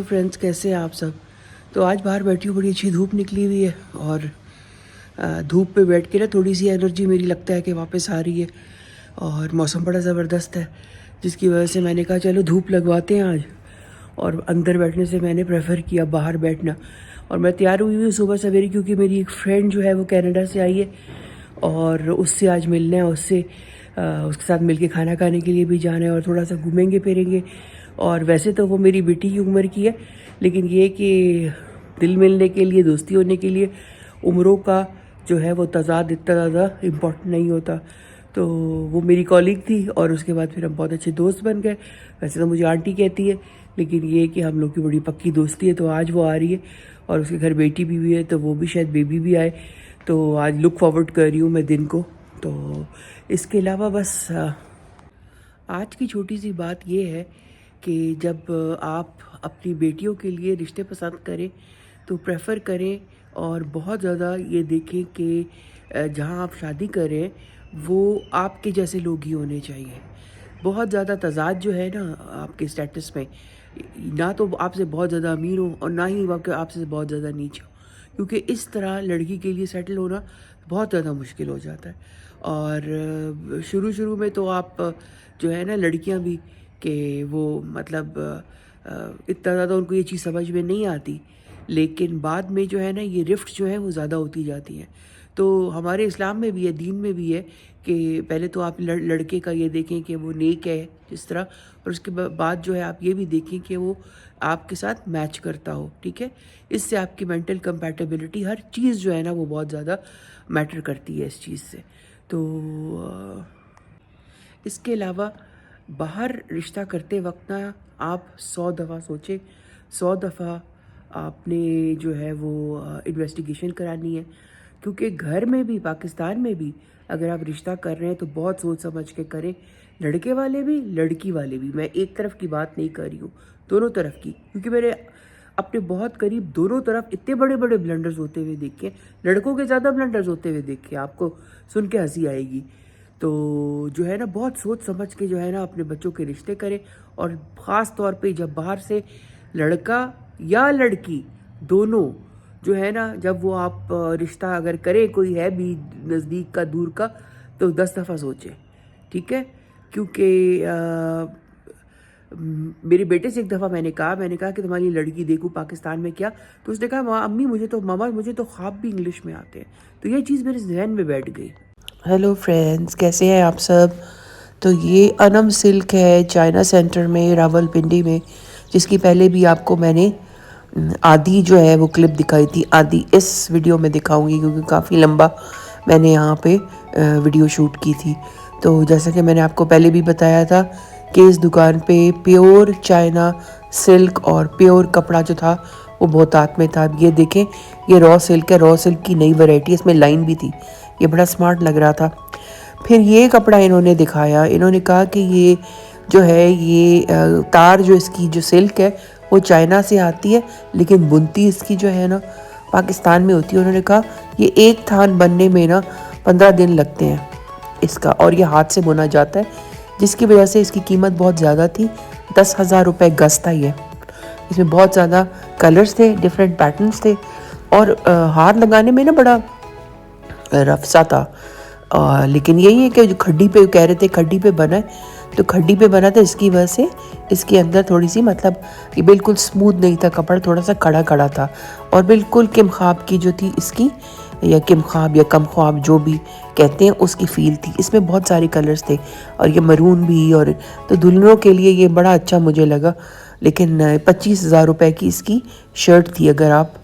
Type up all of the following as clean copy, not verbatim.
Friends, कैसे हैं आप सब। तो आज बाहर बैठी हूँ, बड़ी अच्छी धूप निकली हुई है और धूप पे बैठ के ना थोड़ी सी एनर्जी मेरी लगता है कि वापस आ रही है और मौसम बड़ा ज़बरदस्त है, जिसकी वजह से मैंने कहा चलो धूप लगवाते हैं आज। और अंदर बैठने से मैंने प्रेफर किया बाहर बैठना। और मैं तैयार हुई हुई सुबह सवेरे, क्योंकि मेरी एक फ्रेंड जो है वो कनाडा से आई है और उससे आज मिलना है। उसके साथ मिलके खाना खाने के लिए भी जाना है और थोड़ा सा घूमेंगे फिरेंगे। और वैसे तो वो मेरी बेटी की उम्र की है, लेकिन ये कि दिल मिलने के लिए, दोस्ती होने के लिए उम्रों का जो है वो तज़ाद इतना ज़्यादा इम्पोर्टेंट नहीं होता। तो वो मेरी कॉलीग थी और उसके बाद फिर हम बहुत अच्छे दोस्त बन गए। वैसे तो मुझे आंटी कहती है, लेकिन ये कि हम लोग की बड़ी पक्की दोस्ती है। तो आज वो आ रही है और उसके घर बेटी भी है, तो वो भी शायद बेबी भी आए। तो आज लुक फॉरवर्ड कर रही हूँ मैं दिन को। तो इसके अलावा बस आज की छोटी सी बात ये है कि जब आप अपनी बेटियों के लिए रिश्ते पसंद करें तो प्रेफर करें और बहुत ज़्यादा ये देखें कि जहाँ आप शादी करें वो आपके जैसे लोग ही होने चाहिए। बहुत ज़्यादा तज़ाद जो है ना आपके स्टेटस में, ना तो आपसे बहुत ज़्यादा अमीर हो और ना ही आपसे बहुत ज़्यादा नीच हो, क्योंकि इस तरह लड़की के लिए सेटल होना बहुत ज़्यादा मुश्किल हो जाता है। और शुरू शुरू में तो आप जो है ना लड़कियां भी कि वो मतलब इतना ज़्यादा उनको ये चीज़ समझ में नहीं आती, लेकिन बाद में जो है ना ये रिफ्ट जो है वो ज़्यादा होती जाती हैं। तो हमारे इस्लाम में भी है, दीन में भी है कि पहले तो आप लड़के का ये देखें कि वो नेक है जिस तरह, और उसके बाद जो है आप ये भी देखें कि वो आपके साथ मैच करता हो। ठीक है, इससे आपकी मेंटल कंपैटिबिलिटी हर चीज़ जो है ना वो बहुत ज़्यादा मैटर करती है इस चीज़ से। तो इसके अलावा बाहर रिश्ता करते वक्त ना आप 100 दफ़ा सोचें, 100 दफ़ा आपने जो है वो इन्वेस्टिगेशन करानी है। क्योंकि घर में भी, पाकिस्तान में भी अगर आप रिश्ता कर रहे हैं तो बहुत सोच समझ के करें। लड़के वाले भी, लड़की वाले भी। मैं एक तरफ की बात नहीं कर रही हूँ, दोनों तरफ की। क्योंकि मेरे अपने बहुत करीब दोनों तरफ इतने बड़े बड़े ब्लंडर्स होते हुए देखे, लड़कों के ज़्यादा ब्लंडर्स होते हुए देखे, आपको सुन के हंसी आएगी। तो जो है ना बहुत सोच समझ के जो है ना अपने बच्चों के रिश्ते करें। और ख़ास तौर पे जब बाहर से लड़का या लड़की दोनों जो है ना, जब वो आप रिश्ता अगर करें, कोई है भी नज़दीक का दूर का, तो 10 दफ़ा सोचें। ठीक है, क्योंकि मेरे बेटे से एक दफ़ा मैंने कहा कि तुम्हारी लड़की देखूं पाकिस्तान में क्या, तो उसने कहा अम्मी मुझे तो ख्वाब भी इंग्लिश में आते हैं। तो ये चीज़ मेरे जहन में बैठ गई। हेलो फ्रेंड्स, कैसे हैं आप सब। तो ये अनम सिल्क है चाइना सेंटर में, रावलपिंडी में, जिसकी पहले भी आपको मैंने आधी जो है वो क्लिप दिखाई थी। आधी इस वीडियो में दिखाऊंगी क्योंकि काफ़ी लंबा मैंने यहाँ पे वीडियो शूट की थी। तो जैसा कि मैंने आपको पहले भी बताया था कि इस दुकान पे प्योर चाइना सिल्क और प्योर कपड़ा जो था वो बहुतात में था। ये देखें, ये रॉ सिल्क है, रॉ सिल्क की नई वैरायटी, इसमें लाइन भी थी, ये बड़ा स्मार्ट लग रहा था। फिर ये कपड़ा इन्होंने दिखाया, इन्होंने कहा कि ये जो है ये तार जो इसकी जो सिल्क है वो चाइना से आती है, लेकिन बुनती इसकी जो है ना पाकिस्तान में होती है। उन्होंने कहा ये एक थान बनने में ना 15 दिन लगते हैं इसका, और ये हाथ से बुना जाता है, जिसकी वजह से इसकी कीमत बहुत ज़्यादा थी। 10,000 रुपये गज था ये। इसमें बहुत ज़्यादा कलर्स थे, डिफरेंट पैटर्न्स थे, और हाथ लगाने में ना बड़ा रफ सा था। लेकिन यही है कि जो खड्डी पे कह रहे थे खड्डी पे बना है, तो खड्डी पे बना था, इसकी वजह से इसके अंदर थोड़ी सी मतलब ये बिल्कुल स्मूथ नहीं था कपड़ा, थोड़ा सा खड़ा खड़ा था। और बिल्कुल किम ख्वाब की जो थी इसकी, या किम ख्वाब या कम ख्वाब जो भी कहते हैं, उसकी फ़ील थी। इसमें बहुत सारे कलर्स थे और ये मरून भी, और तो दुल्हनों के लिए ये बड़ा अच्छा मुझे लगा। लेकिन 25,000 रुपये की इसकी शर्ट थी। अगर आप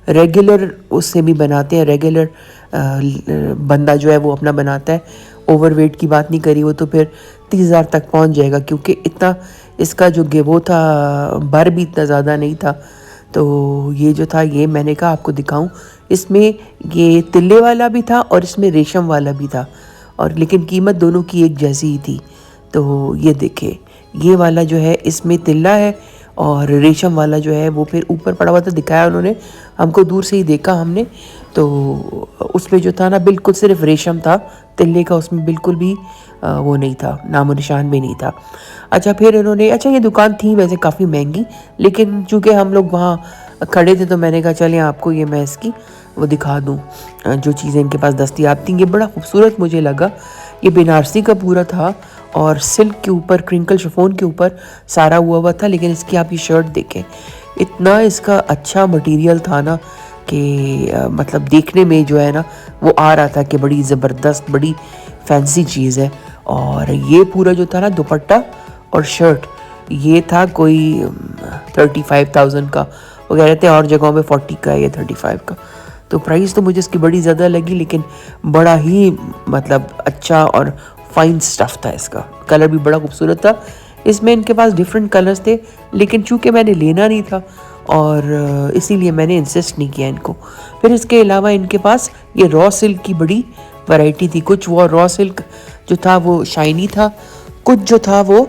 रेगुलर उससे भी बनाते हैं, रेगुलर बंदा जो है वो अपना बनाता है, ओवरवेट की बात नहीं करी, वो तो फिर 30,000 तक पहुंच जाएगा, क्योंकि इतना इसका जो वो था भर भी इतना ज़्यादा नहीं था। तो ये जो था ये मैंने कहा आपको दिखाऊं। इसमें ये तिल्ले वाला भी था और इसमें रेशम वाला भी था, और लेकिन कीमत दोनों की एक जैसी ही थी। तो ये देखे, ये वाला जो है इसमें तिल्ला है और रेशम वाला जो है वो फिर ऊपर पड़ा हुआ था, दिखाया उन्होंने, हमको दूर से ही देखा हमने। तो उसमें जो था ना बिल्कुल सिर्फ रेशम था, तिल्ले का उसमें बिल्कुल भी वो नहीं था, नामो निशान भी नहीं था। अच्छा फिर इन्होंने, अच्छा ये दुकान थी वैसे काफ़ी महंगी, लेकिन चूँकि हम लोग वहाँ खड़े थे तो मैंने कहा चलें आपको ये मैं इसकी वो दिखा दूँ जो चीज़ें इनके पास दस्तियाब थी। ये बड़ा खूबसूरत मुझे लगा, ये बनारसी का पूरा था और सिल्क के ऊपर क्रिंकल शिफॉन के ऊपर सारा हुआ था। लेकिन इसकी आप ये शर्ट देखें, इतना इसका अच्छा मटेरियल था ना कि मतलब देखने में जो है ना वो आ रहा था कि बड़ी ज़बरदस्त बड़ी फैंसी चीज़ है। और ये पूरा जो था ना दुपट्टा और शर्ट, ये था कोई 35,000 का, वो कह रहे थे और जगहों में 40 का है, ये 35 का। तो प्राइस तो मुझे इसकी बड़ी ज़्यादा लगी, लेकिन बड़ा ही मतलब अच्छा और फाइन स्टफ़ था इसका। कलर भी बड़ा खूबसूरत था। इसमें इनके पास डिफरेंट कलर्स थे, लेकिन चूँकि मैंने लेना नहीं था और इसीलिए मैंने इंसिस्ट नहीं किया इनको। फिर इसके अलावा इनके पास ये रॉ सिल्क की बड़ी वैरायटी थी। कुछ वो रॉ सिल्क जो था वो शाइनी था, कुछ जो था वो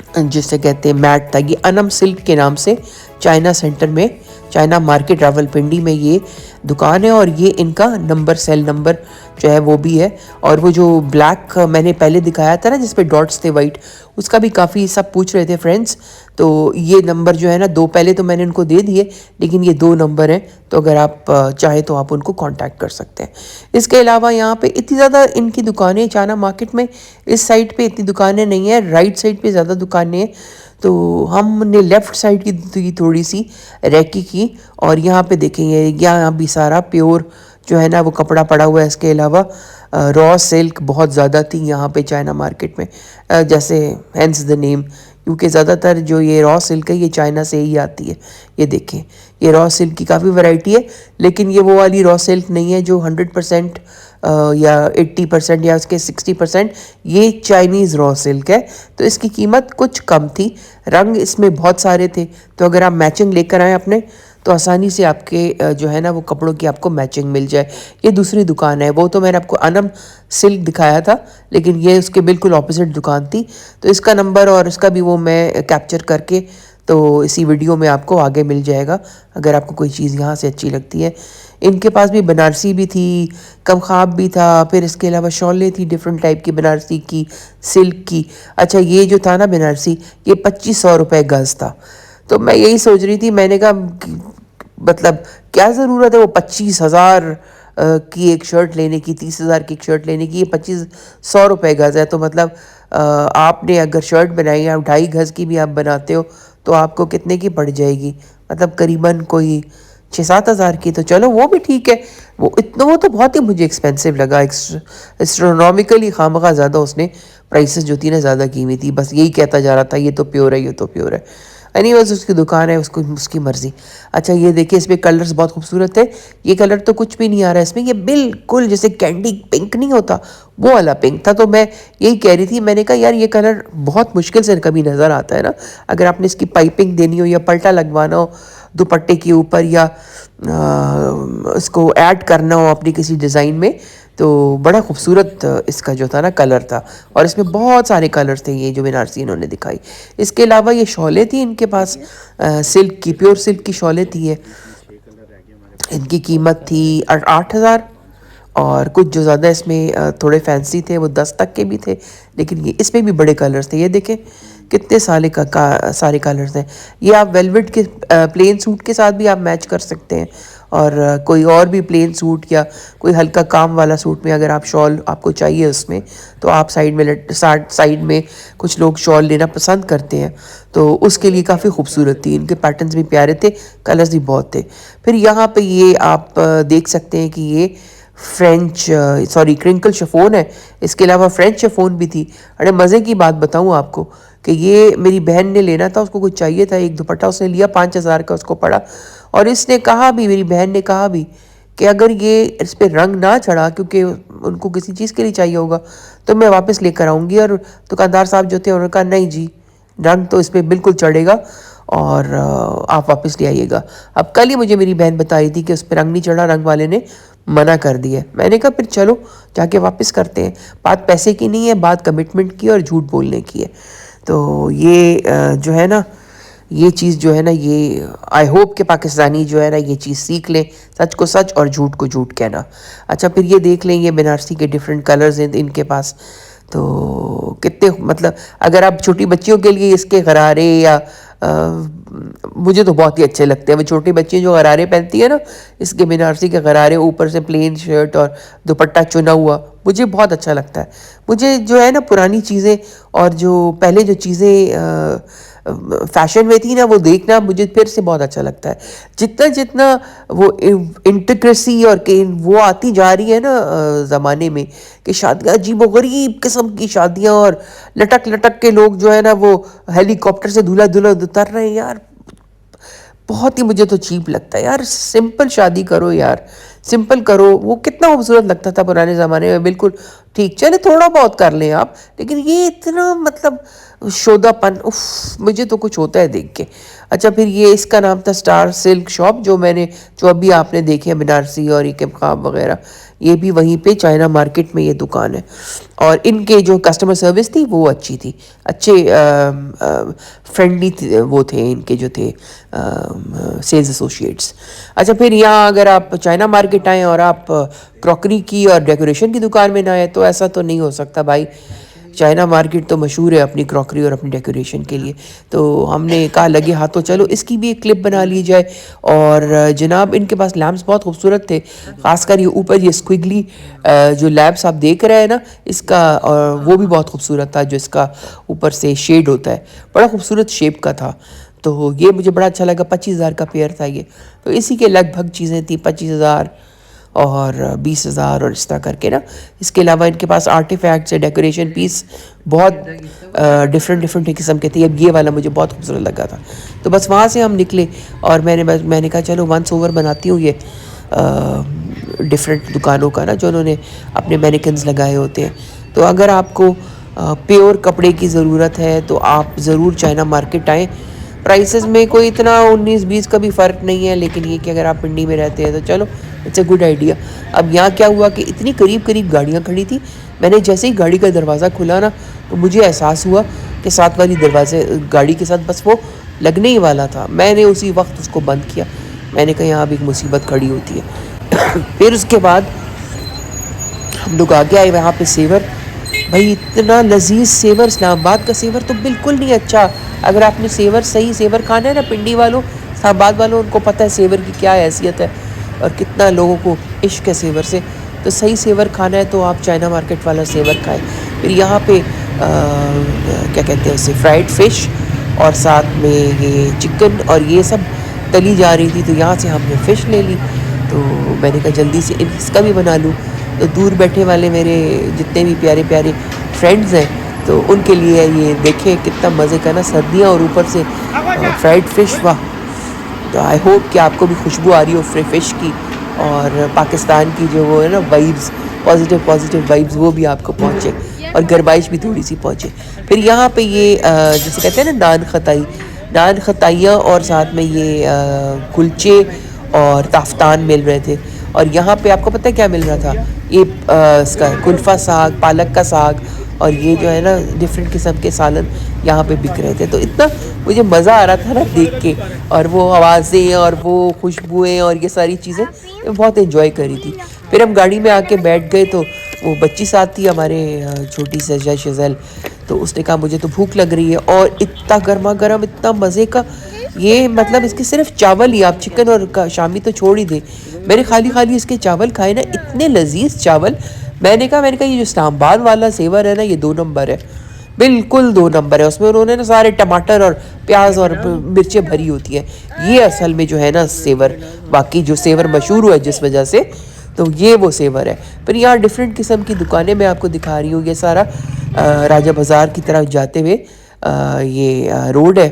जिसे कहते हैं मैट था। ये अनम सिल्क के नाम से चाइना सेंटर में, चाइना मार्केट रावलपिंडी में ये दुकान है। और ये इनका नंबर, सेल नंबर जो है वो भी है। और वो जो ब्लैक मैंने पहले दिखाया था ना जिसपे डॉट्स थे वाइट, उसका भी काफ़ी सब पूछ रहे थे फ्रेंड्स। तो ये नंबर जो है ना, दो पहले तो मैंने उनको दे दिए, लेकिन ये 2 नंबर हैं, तो अगर आप चाहे तो आप उनको कांटेक्ट कर सकते हैं। इसके अलावा यहाँ पे इतनी ज़्यादा इनकी दुकानें चाइना मार्केट में, इस साइड पे इतनी दुकानें नहीं है, राइट साइड पे ज़्यादा दुकानें हैं। तो हमने लेफ़्ट साइड की थोड़ी सी रैकी की, और यहाँ पे देखेंगे यहाँ भी सारा प्योर जो है ना वो कपड़ा पड़ा हुआ है। इसके अलावा रॉ सिल्क बहुत ज़्यादा थी यहाँ पे चाइना मार्केट में, जैसे हैंस द नेम, क्योंकि ज़्यादातर जो ये रॉ सिल्क है ये चाइना से ही आती है। ये देखें, ये रॉ सिल्क की काफ़ी वैरायटी है, लेकिन ये वो वाली रॉ सिल्क नहीं है जो 100% या 80% या उसके 60%, ये चाइनीज़ रॉ सिल्क है। तो इसकी कीमत कुछ कम थी, रंग इसमें बहुत सारे थे, तो अगर आप मैचिंग लेकर आएँ अपने तो आसानी से आपके जो है ना वो कपड़ों की आपको मैचिंग मिल जाए। ये दूसरी दुकान है, वो तो मैंने आपको अनम सिल्क दिखाया था, लेकिन ये उसके बिल्कुल ऑपोजिट दुकान थी। तो इसका नंबर और इसका भी वो मैं कैप्चर करके तो इसी वीडियो में आपको आगे मिल जाएगा, अगर आपको कोई चीज़ यहाँ से अच्छी लगती है। इनके पास भी बनारसी भी थी, कमखाब भी था, फिर इसके अलावा शॉलें थी डिफरेंट टाइप की, बनारसी की, सिल्क की। अच्छा ये जो था ना बनारसी, ये 2500 रुपये गज़ था। तो मैं यही सोच रही थी, मैंने कहा मतलब क्या ज़रूरत है वो 25,000 की एक शर्ट लेने की, 30,000 की एक शर्ट लेने की, ये 2500 रुपये गज़ है। तो मतलब आपने अगर शर्ट बनाई, आप 2.5 गज़ की भी आप बनाते हो तो आपको कितने की पड़ जाएगी, मतलब करीबन कोई 6-7 हज़ार की। तो चलो वो भी ठीक है, वो तो बहुत ही मुझे एक्सपेंसिव लगा, एस्ट्रोनॉमिकली खामखा ज़्यादा उसने प्राइसेस जो थी ना ज़्यादा की हुई थी। बस यही कहता जा रहा था ये तो प्योर है, ये तो प्योर है। एनीवेज उसकी दुकान है, उसको उसकी मर्ज़ी। अच्छा ये देखिए, इसमें कलर्स बहुत खूबसूरत है। ये कलर तो कुछ भी नहीं आ रहा है इसमें, ये बिल्कुल जैसे कैंडी पिंक नहीं होता वो वाला पिंक था। तो मैं यही कह रही थी, मैंने कहा यार ये कलर बहुत मुश्किल से कभी नज़र आता है ना, अगर आपने इसकी पाइपिंग देनी हो या पल्टा लगवाना हो दुपट्टे के ऊपर, या इसको ऐड करना हो अपनी किसी डिज़ाइन में, तो बड़ा खूबसूरत इसका जो था ना कलर था। और इसमें बहुत सारे कलर्स थे ये जो बनारसी इन्होंने दिखाई। इसके अलावा ये शॉलें थी इनके पास, सिल्क की, प्योर सिल्क की शॉलें थी ये। इनकी कीमत थी 8,000, और कुछ जो ज़्यादा इसमें थोड़े फैंसी थे वो 10 तक के भी थे, लेकिन ये इसमें भी बड़े कलर्स थे। ये देखें कितने सारे कलर्स हैं। ये आप वेलवेट के प्लेन सूट के साथ भी आप मैच कर सकते हैं, और कोई और भी प्लेन सूट या कोई हल्का काम वाला सूट में अगर आप शॉल आपको चाहिए उसमें, तो आप साइड में कुछ लोग शॉल लेना पसंद करते हैं, तो उसके लिए काफ़ी खूबसूरत थी। इनके पैटर्न्स भी प्यारे थे, कलर्स भी बहुत थे। फिर यहाँ पे ये आप देख सकते हैं कि ये क्रिंकल शिफॉन है। इसके अलावा फ्रेंच शिफॉन भी थी। अरे मज़े की बात बताऊँ आपको कि ये मेरी बहन ने लेना था, उसको कुछ चाहिए था, एक दुपट्टा उसने लिया 5,000 का उसको पड़ा, और इसने कहा भी, मेरी बहन ने कहा भी कि अगर ये इस पर रंग ना चढ़ा, क्योंकि उनको किसी चीज़ के लिए चाहिए होगा, तो मैं वापस लेकर आऊँगी। और दुकानदार साहब जो थे उन्होंने कहा नहीं जी, रंग तो इस पर बिल्कुल चढ़ेगा और आप वापस ले आइएगा। अब कल ही मुझे मेरी बहन बता रही थी कि उस पर रंग नहीं चढ़ा, रंग वाले ने मना कर दिया। मैंने कहा फिर चलो जाके वापस करते हैं, बात पैसे की नहीं है, बात कमिटमेंट की और झूठ बोलने की है। तो ये जो है ना, ये चीज़ जो है ना, ये आई होप कि पाकिस्तानी जो है ना ये चीज़ सीख लें, सच को सच और झूठ को झूठ कहना। अच्छा, फिर ये देख लें, ये बनारसी के डिफरेंट कलर्स हैं इनके पास। तो कितने मतलब अगर आप छोटी बच्चियों के लिए इसके गरारे या मुझे तो बहुत ही अच्छे लगते हैं। वो छोटी बच्ची जो गरारे पहनती है ना, इसके बनारसी के गरारे, ऊपर से प्लेन शर्ट और दुपट्टा चुना हुआ, मुझे बहुत अच्छा लगता है। मुझे जो है ना पुरानी चीज़ें और जो पहले जो चीज़ें फैशन में थी ना, वो देखना मुझे फिर से बहुत अच्छा लगता है। जितना जितना वो इंटीग्रेसी और के वो आती जा रही है ना ज़माने में, कि शादियाँ अजीबोगरीब किस्म की शादियाँ, और लटक लटक के लोग जो है ना वो हेलीकॉप्टर से दूल्हा दुल्हन उतर रहे हैं यार, बहुत ही मुझे तो चीप लगता है यार। सिंपल शादी करो यार, सिंपल करो। वो कितना खूबसूरत लगता था पुराने ज़माने में। बिल्कुल ठीक, चले थोड़ा बहुत कर लें आप, लेकिन ये इतना मतलब शोदापन, उफ, मुझे तो कुछ होता है देख के। अच्छा, फिर ये इसका नाम था स्टार सिल्क शॉप, जो अभी आपने देखे बनारसी और ये किबखाब वगैरह, ये भी वहीं पे चाइना मार्केट में ये दुकान है। और इनके जो कस्टमर सर्विस थी वो अच्छी थी, अच्छे फ्रेंडली वो थे इनके जो थे सेल्स एसोसिएट्स। अच्छा, फिर यहाँ अगर आप चाइना मार्केट आएँ और आप क्रॉकरी की और डेकोरेशन की दुकान में ना आए, तो ऐसा तो नहीं हो सकता भाई। चाइना मार्केट तो मशहूर है अपनी क्रॉकरी और अपनी डेकोरेशन के लिए। तो हमने कहा लगे हाथों चलो इसकी भी एक क्लिप बना ली जाए। और जनाब इनके पास लैम्प्स बहुत खूबसूरत थे, ख़ासकर ये ऊपर ये स्क्विगली जो लैम्प्स आप देख रहे हैं ना, इसका और वो भी बहुत खूबसूरत था। जो इसका ऊपर से शेड होता है, बड़ा खूबसूरत शेप का था। तो ये मुझे बड़ा अच्छा लगा। 25,000 का पेयर था ये। तो इसी के लगभग चीज़ें थी, 25,000 और 20,000 और इस तरह करके ना। इसके अलावा इनके पास आर्टिफैक्ट्स है, डेकोरेशन पीस बहुत डिफरेंट किस्म के थे। अब ये वाला मुझे बहुत खूबसूरत लगा था। तो बस वहाँ से हम निकले और मैंने कहा चलो वंस ओवर बनाती हूँ ये डिफरेंट दुकानों का ना, जो उन्होंने अपने मैनिकन्स लगाए होते हैं। तो अगर आपको प्योर कपड़े की ज़रूरत है तो आप ज़रूर चाइना मार्केट आएँ। प्राइसेस में कोई इतना 19-20 का भी फ़र्क नहीं है, लेकिन ये कि अगर आप पिंडी में रहते हैं तो चलो इट्स अ गुड आइडिया। अब यहाँ क्या हुआ कि इतनी करीब करीब गाड़ियाँ खड़ी थी, मैंने जैसे ही गाड़ी का दरवाज़ा खुला ना, तो मुझे एहसास हुआ कि साथ वाली दरवाजे गाड़ी के साथ बस वो लगने ही वाला था। मैंने उसी वक्त उसको बंद किया। मैंने कहा यहाँ अब एक मुसीबत खड़ी होती है। फिर उसके बाद हम लोग आगे आए वहाँ पे सेवर। भाई इतना लजीज सेवर, इस्लामाबाद का सेवर तो बिल्कुल नहीं अच्छा। अगर आपने सही सेवर खाना है ना, पिंडी वालों, इस्लामाबाद वालों, उनको पता है सेवर की क्या हैसियत है और कितना लोगों को इश्क है सेवर से। तो सही सेवर खाना है तो आप चाइना मार्केट वाला सेवर खाएं। फिर यहाँ पे क्या कहते हैं उसे, फ्राइड फ़िश और साथ में ये चिकन और ये सब तली जा रही थी। तो यहाँ से हमने फ़िश ले ली। तो मैंने कहा जल्दी से इसका भी बना लूँ। तो दूर बैठे वाले मेरे जितने भी प्यारे प्यारे फ्रेंड्स हैं, तो उनके लिए ये देखें कितना मज़े का ना, सर्दियाँ और ऊपर से फ्राइड फ़िश, वाह। तो आई होप कि आपको भी खुशबू आ रही हो फ़िश की, और पाकिस्तान की जो वो है ना वाइब्स, पॉजिटिव वाइब्स, वो भी आपको पहुँचे और गर्माइश भी थोड़ी सी पहुँचे। फिर यहाँ पे ये जैसे कहते हैं ना नान खताइयाँ और साथ में ये कुलचे और ताफ्तान मिल रहे थे। और यहाँ पे आपको पता है क्या मिल रहा था, ये इसका कुल्फ़ा साग, पालक का साग, और ये जो है ना डिफरेंट किस्म के सालन यहाँ पे बिक रहे थे। तो इतना मुझे मज़ा आ रहा था ना देख के, और वो आवाज़ें और वो खुशबुएं और ये सारी चीज़ें मैं बहुत एंजॉय करी थी। फिर हम गाड़ी में आके बैठ गए, तो वो बच्ची साथ थी हमारे, छोटी सजा शज़ल। तो उसने कहा मुझे तो भूख लग रही है, और इतना गर्मा गर्म, इतना मज़े का ये, मतलब इसके सिर्फ चावल ही, आप चिकन और शामी तो छोड़ ही दें। मैंने खाली इसके चावल खाए ना, इतने लजीज चावल। मैंने कहा ये जो इस्लामाबाद वाला सेवर है ना, ये 2 नंबर है, बिल्कुल 2 नंबर है। उसमें उन्होंने ना सारे टमाटर और प्याज और मिर्चें भरी होती है। ये असल में जो है ना सेवर, बाकी जो सेवर मशहूर हुआ है जिस वजह से, तो ये वो सेवर है। फिर यहाँ डिफरेंट किस्म की दुकानें मैं आपको दिखा रही हूँ। ये सारा राजा बाज़ार की तरफ जाते हुए ये रोड है।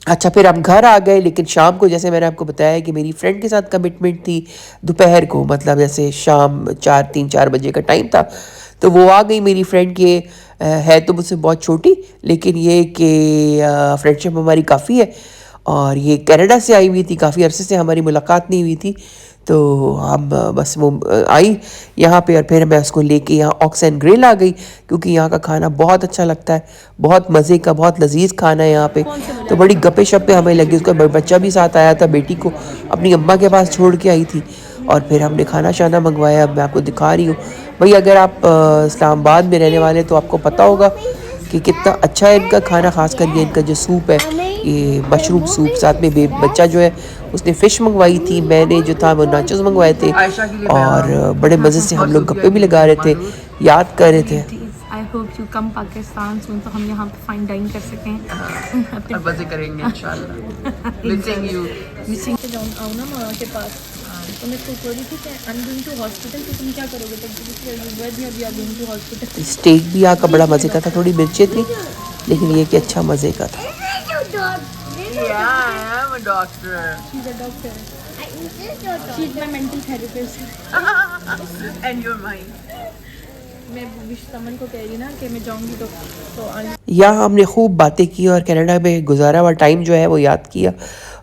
अच्छा, फिर हम घर आ गए, लेकिन शाम को जैसे मैंने आपको बताया कि मेरी फ्रेंड के साथ कमिटमेंट थी दोपहर को, मतलब जैसे शाम 3-4 बजे का टाइम था। तो वो आ गई मेरी फ्रेंड के, है तो मुझसे बहुत छोटी, लेकिन ये कि फ्रेंडशिप हमारी काफ़ी है। और ये कनाडा से आई हुई थी, काफ़ी अरसे से हमारी मुलाकात नहीं हुई थी। तो हम बस वो आई यहाँ पे और फिर मैं उसको लेके यहाँ ऑक्स एंड ग्रिल आ गई, क्योंकि यहाँ का खाना बहुत अच्छा लगता है, बहुत मज़े का, बहुत लजीज खाना है यहाँ पे। तो बड़ी गप्पे शप्पे हमें लगी, उसका बच्चा भी साथ आया था, बेटी को अपनी अम्मा के पास छोड़ के आई थी। और फिर हमने खाना शाना मंगवाया, अब मैं आपको दिखा रही हूँ। भाई अगर आप इस्लामाबाद में रहने वाले तो आपको पता होगा कि कितना अच्छा है इनका खाना, खास कर ये इनका जो सूप है, ये मशरूम सूप। साथ में बच्चा जो है उसने फ़िश मंगवाई थी, मैंने जो था वो नाचोस मंगवाए थे, और बड़े मज़े से हम लोग गप्पे भी लगा रहे थे, याद कर रहे थे। I hope you come Pakistan soon, तो हम यहाँ पे फाइन डाइन कर सकें और मज़े करेंगे इंशाल्लाह। Missing you. मिसिंग के जाऊँ आओ ना माँ के पास, तो मैं तो बोली थी कि I am going to hospital, तो तुम क्या करोगे? तो हॉस्पिटल। स्टेक भी यहाँ का बड़ा मज़े का था, थोड़ी मिर्चें थी, लेकिन ये कि अच्छा मज़े का था। Yeah, I am a doctor. She's a doctor. She's my mental therapist. And you're mine. मैं विश्वमन को कह रही ना कि मैं जाऊंगी तो यहाँ हमने खूब बातें की और कनाडा में गुजारा हुआ टाइम जो है वो याद किया,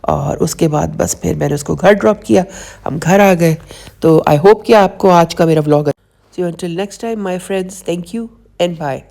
और उसके बाद बस फिर मैंने उसको घर ड्रॉप किया, हम घर आ गए। तो आई होप कि आपको आज का मेरा vlog. So until next time my friends, thank you and bye.